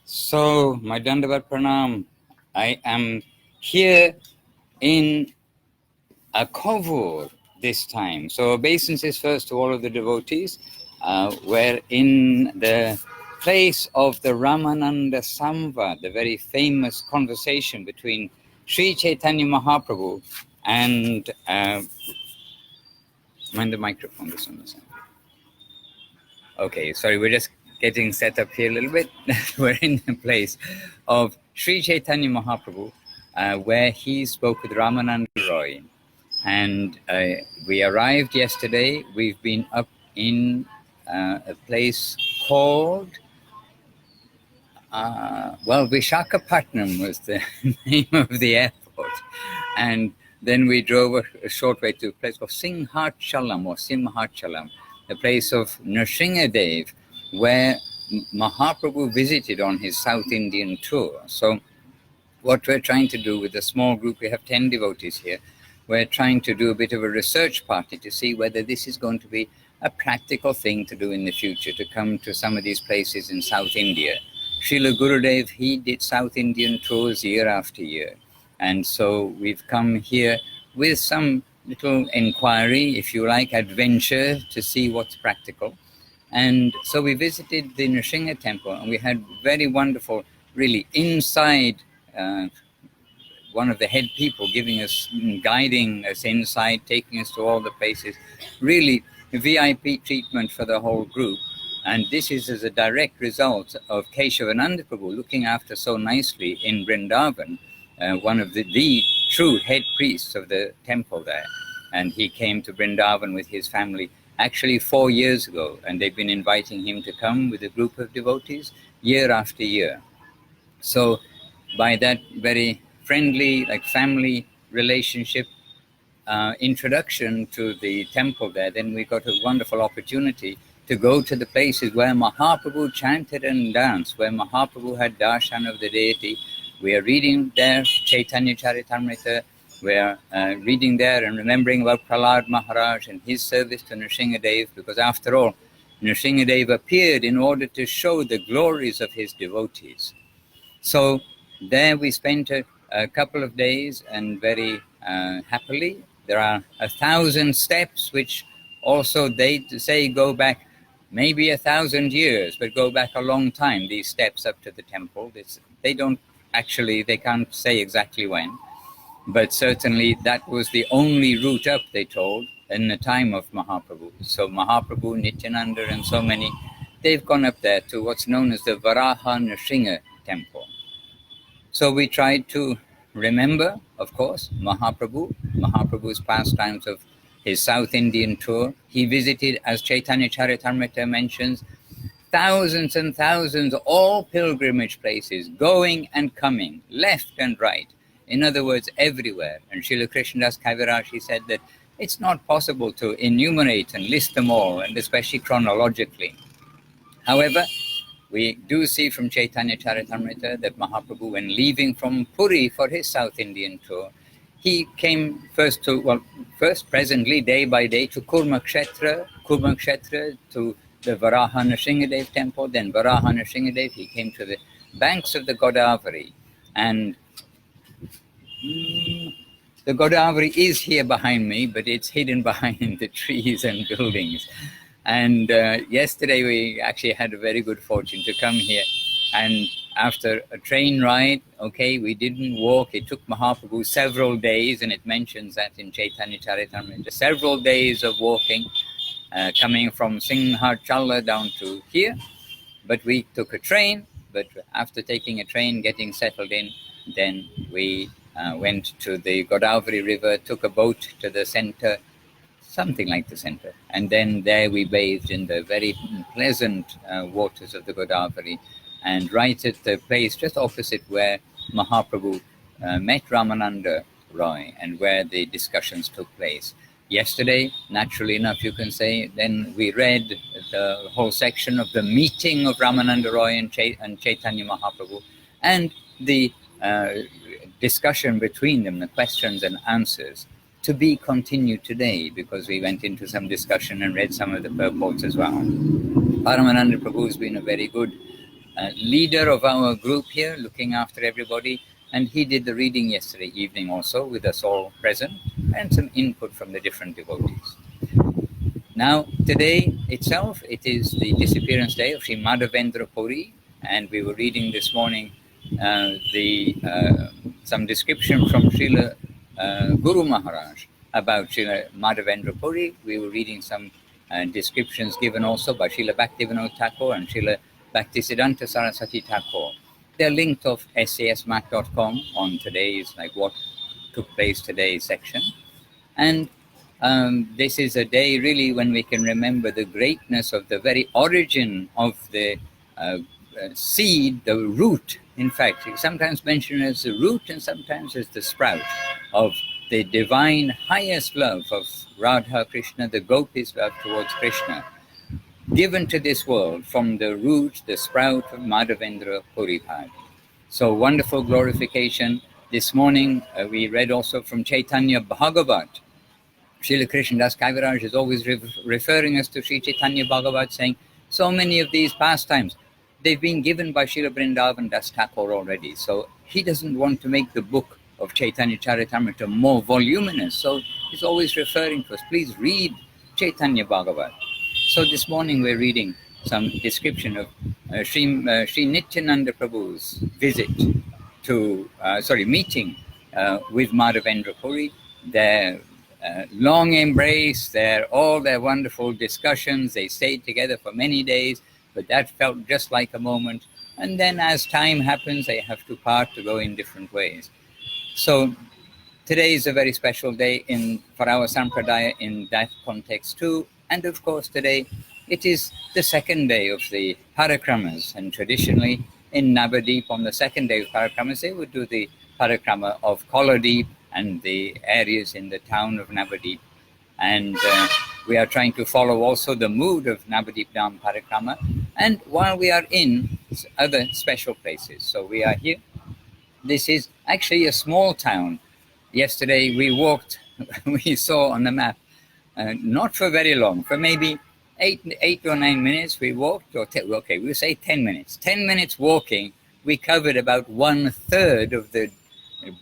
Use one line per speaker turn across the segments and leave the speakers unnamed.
So, my Dandavat Pranam, I am here in a Kovvur this time. So, obeisances first to all of the devotees. We're in the place of the Ramananda Samvad, the very famous conversation between Sri Chaitanya Mahaprabhu and mind the microphone, this one. Okay, sorry, we're just getting set up here a little bit. We're in the place of Sri Chaitanya Mahaprabhu, where he spoke with Ramananda Roy. And we arrived yesterday. We've been up in a place called, Vishakhapatnam was the name of the airport. And then we drove a short way to a place called Simhachalam, the place of Nrsingadev, where Mahaprabhu visited on his South Indian tour. So what we're trying to do with a small group, we have 10 devotees here, we're trying to do a bit of a research party to see whether this is going to be a practical thing to do in the future, to come to some of these places in South India. Srila Gurudev, he did South Indian tours year after year. And so we've come here with some little inquiry, if you like, adventure to see what's practical. And so we visited the Nrsinga temple and we had very wonderful, really inside, one of the head people giving us, guiding us inside, taking us to all the places, really VIP treatment for the whole group. And this is as a direct result of Keshavananda Prabhu looking after so nicely in Vrindavan, one of the true head priests of the temple there. And he came to Vrindavan with his family actually 4 years ago, and they've been inviting him to come with a group of devotees year after year. So by that very friendly, like family relationship, introduction to the temple there, then we got a wonderful opportunity to go to the places where Mahaprabhu chanted and danced, where Mahaprabhu had darshan of the deity. We are reading there Chaitanya Charitamrita. We are reading there and remembering about Prahlad Maharaj and his service to Nrsingadev, because after all, Nrsingadev appeared in order to show the glories of his devotees. So there we spent a couple of days, and very happily. There are 1,000 steps, which also they say go back maybe 1,000 years, but go back a long time, these steps up to the temple. They can't say exactly when, but certainly that was the only route up, they told, in the time of Mahaprabhu. So Mahaprabhu, Nityananda, and so many, they've gone up there to what's known as the Varaha Nrsinga temple. So we tried to remember, of course, Mahaprabhu's pastimes of his South Indian tour. He visited, as Chaitanya Charitamrita mentions, thousands and thousands, all pilgrimage places, going and coming, left and right. In other words, everywhere. And Srila Krishnadas Kaviraj, he said that it's not possible to enumerate and list them all, and especially chronologically. However, we do see from Chaitanya Charitamrita that Mahaprabhu, when leaving from Puri for his South Indian tour, he came first presently, day by day, to Kurmakshetra, to the Varaha Nrsingadev temple, then Varaha Nrsingadev, he came to the banks of the Godavari. And the Godavari is here behind me, but it's hidden behind the trees and buildings. And yesterday we actually had a very good fortune to come here. And after a train ride, we didn't walk. It took Mahaprabhu several days, and it mentions that in Chaitanya Charitamrita, several days of walking, coming from Simhachala down to here. But we took a train, but after taking a train, getting settled in, then we went to the Godavari River, took a boat to the center, something like the center. And then there we bathed in the very pleasant waters of the Godavari, and right at the place just opposite where Mahaprabhu met Ramananda Roy and where the discussions took place. Yesterday, naturally enough, you can say, then we read the whole section of the meeting of Ramananda Roy and Chaitanya Mahaprabhu, and the discussion between them, the questions and answers, to be continued today, because we went into some discussion and read some of the purports as well. Paramananda Prabhu has been a very good leader of our group here, looking after everybody. And he did the reading yesterday evening also with us all present, and some input from the different devotees. Now, today itself, it is the disappearance day of Sri Madhavendra Puri, and we were reading this morning some description from Srila Guru Maharaj about Srila Madhavendra Puri. We were reading some descriptions given also by Srila Bhaktivinoda Thakur and Srila Bhaktisiddhanta Saraswati Thakur. They're linked of sasmac.com on today's, like what took place today section. And this is a day really when we can remember the greatness of the very origin of the seed, the root. In fact, it's sometimes mentioned as the root and sometimes as the sprout of the divine highest love of Radha Krishna, the gopis' love towards Krishna, given to this world from the root, the sprout of Madhavendra Puripad. So wonderful glorification. This morning we read also from Chaitanya Bhagavat. Srila Krishnadas Kaviraj is always referring us to Sri Chaitanya Bhagavat, saying so many of these pastimes, they've been given by Srila Vrindavan Das Thakur already. So he doesn't want to make the book of Chaitanya Charitamrita more voluminous. So he's always referring to us, please read Chaitanya Bhagavat. So this morning we're reading some description of Sri Nityananda Prabhu's visit to, meeting with Madhavendra Puri, their long embrace, all their wonderful discussions. They stayed together for many days, but that felt just like a moment. And then as time happens, they have to part to go in different ways. So today is a very special day for our Sampradaya in that context too. And of course today it is the second day of the Parikramas, and traditionally in Navadip on the second day of Parikramas they would do the Parikrama of Koladeep and the areas in the town of Navadip. And we are trying to follow also the mood of Navadip Dham Parikrama, and while we are in other special places. So we are here. This is actually a small town. Yesterday we walked, we saw on the map, not for very long, for maybe 8 or 9 minutes we walked, or we'll say 10 minutes. 10 minutes walking, we covered about 1/3 of the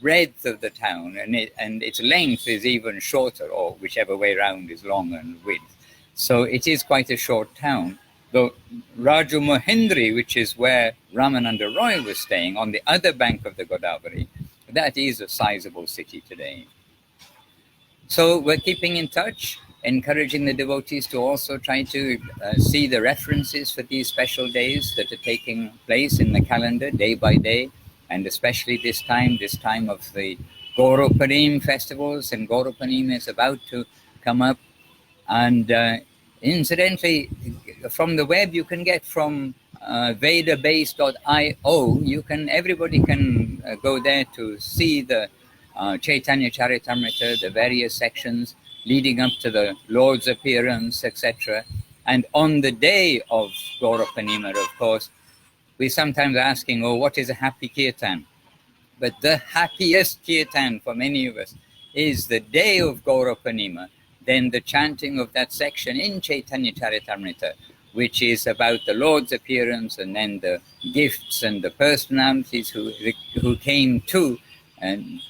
breadth of the town, and its length is even shorter, or whichever way round is long and width. So it is quite a short town. Though Raju Mohindri, which is where Ramananda Roy was staying, on the other bank of the Godavari, that is a sizable city today. So we're keeping in touch, encouraging the devotees to also try to see the references for these special days that are taking place in the calendar day by day, and especially this time of the Gauropanim festivals, and Gauropanim is about to come up. And incidentally, from the web you can get from vedabase.io, everybody can go there to see the Chaitanya Charitamrita, the various sections leading up to the Lord's appearance, etc. And on the day of Gauropanima, of course, we sometimes asking, what is a happy kirtan? But the happiest kirtan for many of us is the day of Gauropanima, then the chanting of that section in Chaitanya Charitamrita, which is about the Lord's appearance, and then the gifts and the personalities who came to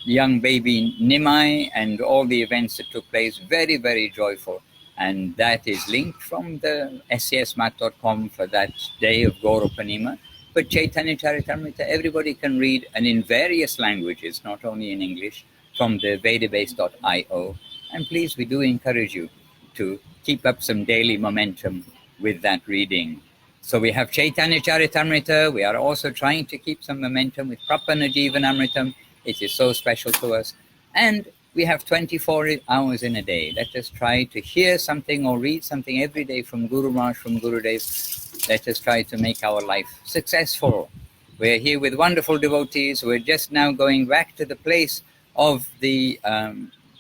young baby Nimai, and all the events that took place. Very, very joyful. And that is linked from the sasmat.com for that day of Gauropanima. But Chaitanya Charitamrita, everybody can read, and in various languages, not only in English, from the vedabase.io. And please, we do encourage you to keep up some daily momentum with that reading. So we have Chaitanya Charitamrita. We are also trying to keep some momentum with Prapana Jivanamritam. It is so special to us. And we have 24 hours in a day. Let us try to hear something or read something every day from Guru Maharaj, from Gurudev. Let us try to make our life successful. We're here with wonderful devotees. We're just now going back to the place of the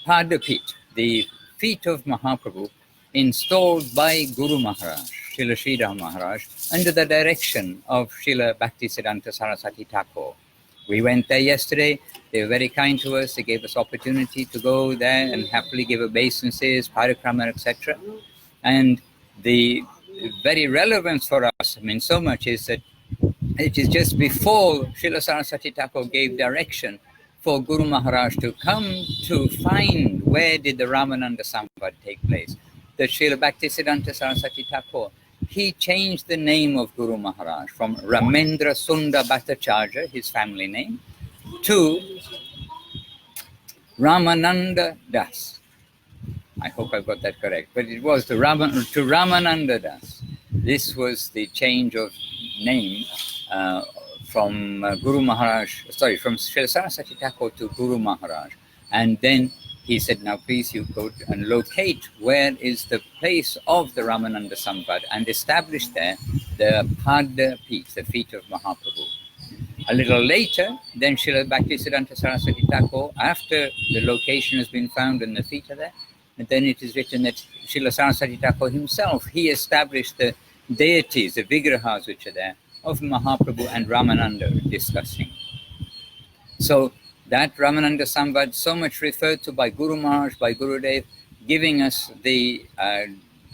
Padapit, the feet of Mahaprabhu, installed by Guru Maharaj, Srila Sridhar Maharaj, under the direction of Srila Bhaktisiddhanta Saraswati Thakur. We went there yesterday. They were very kind to us. They gave us opportunity to go there and happily give obeisances, parikrama, etc. And the very relevance for us, so much is that it is just before Srila Saraswati Thakur gave direction for Guru Maharaj to come to find where did the Ramananda Samvad take place. The Srila Bhaktisiddhanta Saraswati Thakur, he changed the name of Guru Maharaj from Ramendra Sunda Bhattacharya, his family name, to Ramananda Das. I hope I've got that correct, but it was to Ramananda Das. This was the change of name from Guru Maharaj, from Srila Saraswati Thakur to Guru Maharaj. And then he said, now please you go and locate where is the place of the Ramananda Samvad and establish there the Pada feet, the feet of Mahaprabhu. A little later, then Srila Bhaktisiddhanta Saraswati Thakur, after the location has been found and the feet are there, and then it is written that Srila Saraswati Thakur himself, he established the deities, the vigrahas which are there, of Mahaprabhu and Ramananda discussing. So that Ramananda Samvad, so much referred to by Guru Maharaj, by Gurudev, giving us the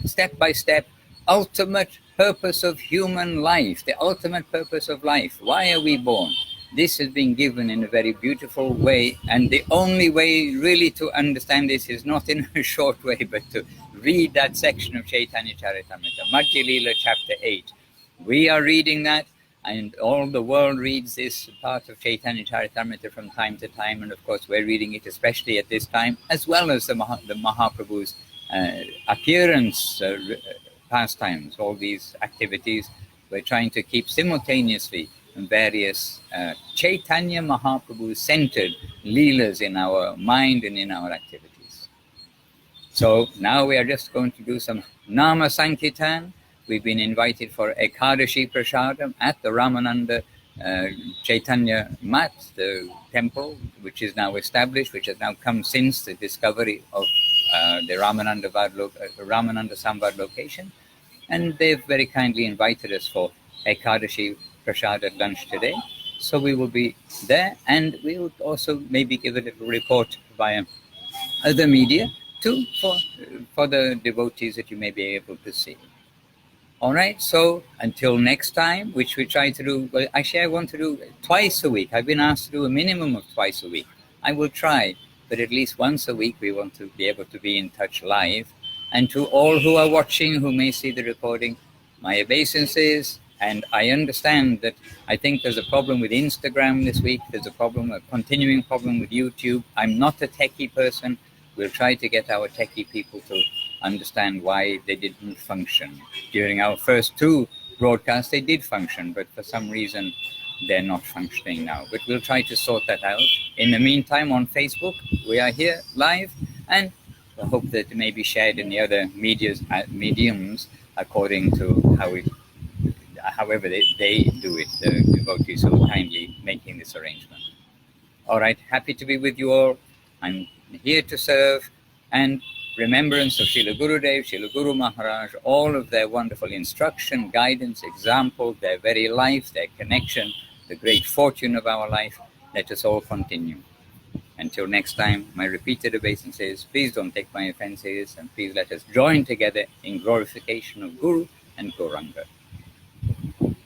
step-by-step ultimate purpose of human life, the ultimate purpose of life. Why are we born? This has been given in a very beautiful way, and the only way really to understand this is not in a short way, but to read that section of Chaitanya Charitamrita, Madhya Leela chapter 8. We are reading that, and all the world reads this part of Chaitanya Charitamrita from time to time, and of course we're reading it especially at this time, as well as the Mahaprabhu's appearance, pastimes, all these activities. We're trying to keep simultaneously various Chaitanya Mahaprabhu-centered leelas in our mind and in our activities. So now we are just going to do some Nama Sankirtan. We've been invited for Ekadashi Prasadam at the Ramananda Chaitanya Mat, the temple, which is now established, which has now come since the discovery of the Ramananda Samvad location. And they've very kindly invited us for Ekadashi Prasad at lunch today. So we will be there, and we will also maybe give a little report via other media too for the devotees that you may be able to see. All right, so until next time, which we try to do, well, actually I want to do twice a week. I've been asked to do a minimum of twice a week. I will try, but at least once a week we want to be able to be in touch live. And to all who are watching, who may see the recording, my obeisances, and I understand that I think there's a problem with Instagram this week, there's a continuing problem with YouTube. I'm not a techie person. We'll try to get our techie people to understand why they didn't function. During our first two broadcasts, they did function, but for some reason, they're not functioning now. But we'll try to sort that out. In the meantime, on Facebook, we are here live, and I hope that it may be shared in the other mediums according to however they do it, the devotees who are kindly making this arrangement. All right, happy to be with you all. I'm here to serve, and remembrance of Srila Gurudev, Srila Guru Maharaj, all of their wonderful instruction, guidance, example, their very life, their connection, the great fortune of our life. Let us all continue. Until next time, my repeated obeisances, please don't take my offenses, and please let us join together in glorification of Guru and Gauranga.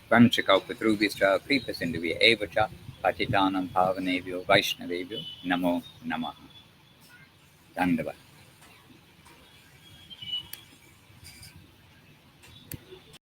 Vanchakalpatrubhischa kripasinduvi evacha patitanam pavanebhyo vaishnavebhyo namo namaha. Dandava.